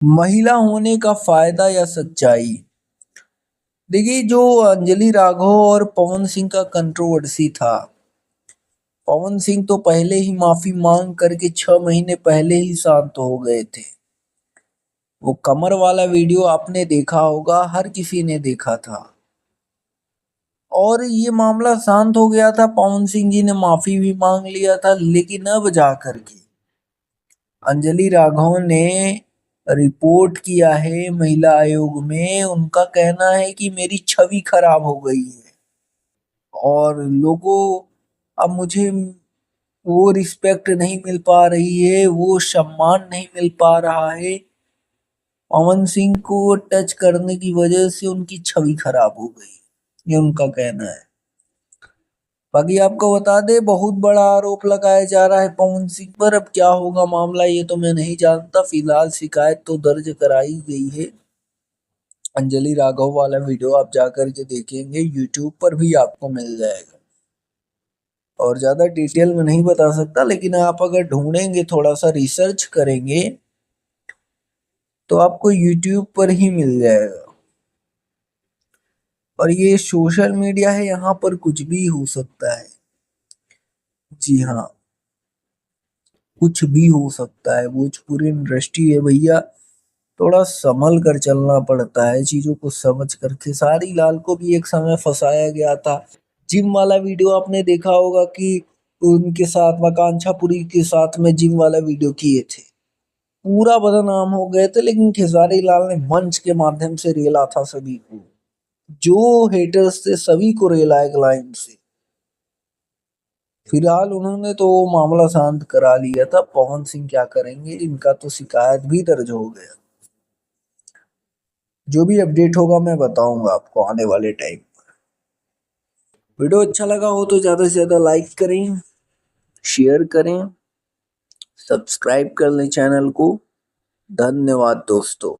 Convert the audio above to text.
महिला होने का फायदा या सच्चाई। देखिए, जो अंजलि राघव और पवन सिंह का कंट्रोवर्सी था, पवन सिंह तो पहले ही माफी मांग करके 6 महीने पहले ही शांत हो गए थे। वो कमर वाला वीडियो आपने देखा होगा, हर किसी ने देखा था और ये मामला शांत हो गया था। पवन सिंह जी ने माफी भी मांग लिया था, लेकिन अब जा करके अंजलि राघव ने रिपोर्ट किया है महिला आयोग में। उनका कहना है कि मेरी छवि खराब हो गई है और लोगों अब मुझे वो रिस्पेक्ट नहीं मिल पा रही है, वो सम्मान नहीं मिल पा रहा है। पवन सिंह को टच करने की वजह से उनकी छवि खराब हो गई, ये उनका कहना है। बाकी आपको बता दे, बहुत बड़ा आरोप लगाया जा रहा है पवन सिंह पर। अब क्या होगा मामला ये तो मैं नहीं जानता। फिलहाल शिकायत तो दर्ज कराई गई है। अंजलि राघव वाला वीडियो आप जाकर के देखेंगे, यूट्यूब पर भी आपको मिल जाएगा। और ज्यादा डिटेल में नहीं बता सकता, लेकिन आप अगर ढूंढेंगे, थोड़ा सा रिसर्च करेंगे तो आपको यूट्यूब पर ही मिल जाएगा। और ये सोशल मीडिया है, यहाँ पर कुछ भी हो सकता है। जी हाँ, कुछ भी हो सकता है। भोजपुरी इंडस्ट्री है भैया, थोड़ा संभल कर चलना पड़ता है चीजों को समझ कर। खेसारी लाल को भी एक समय फंसाया गया था। जिम वाला वीडियो आपने देखा होगा कि उनके साथ आकांक्षा पुरी के साथ में जिम वाला वीडियो किए थे, पूरा बदनाम हो गए थे। लेकिन खेसारी लाल ने मंच के माध्यम से रेला था सभी को, जो हेटर्स थे सभी को रेला एक लाइन से। फिलहाल उन्होंने तो वो मामला शांत करा लिया था। पवन सिंह क्या करेंगे, इनका तो शिकायत भी दर्ज हो गया। जो भी अपडेट होगा मैं बताऊंगा आपको आने वाले टाइम। वीडियो अच्छा लगा हो तो ज्यादा से ज्यादा लाइक करें, शेयर करें, सब्सक्राइब कर लें चैनल को। धन्यवाद दोस्तों।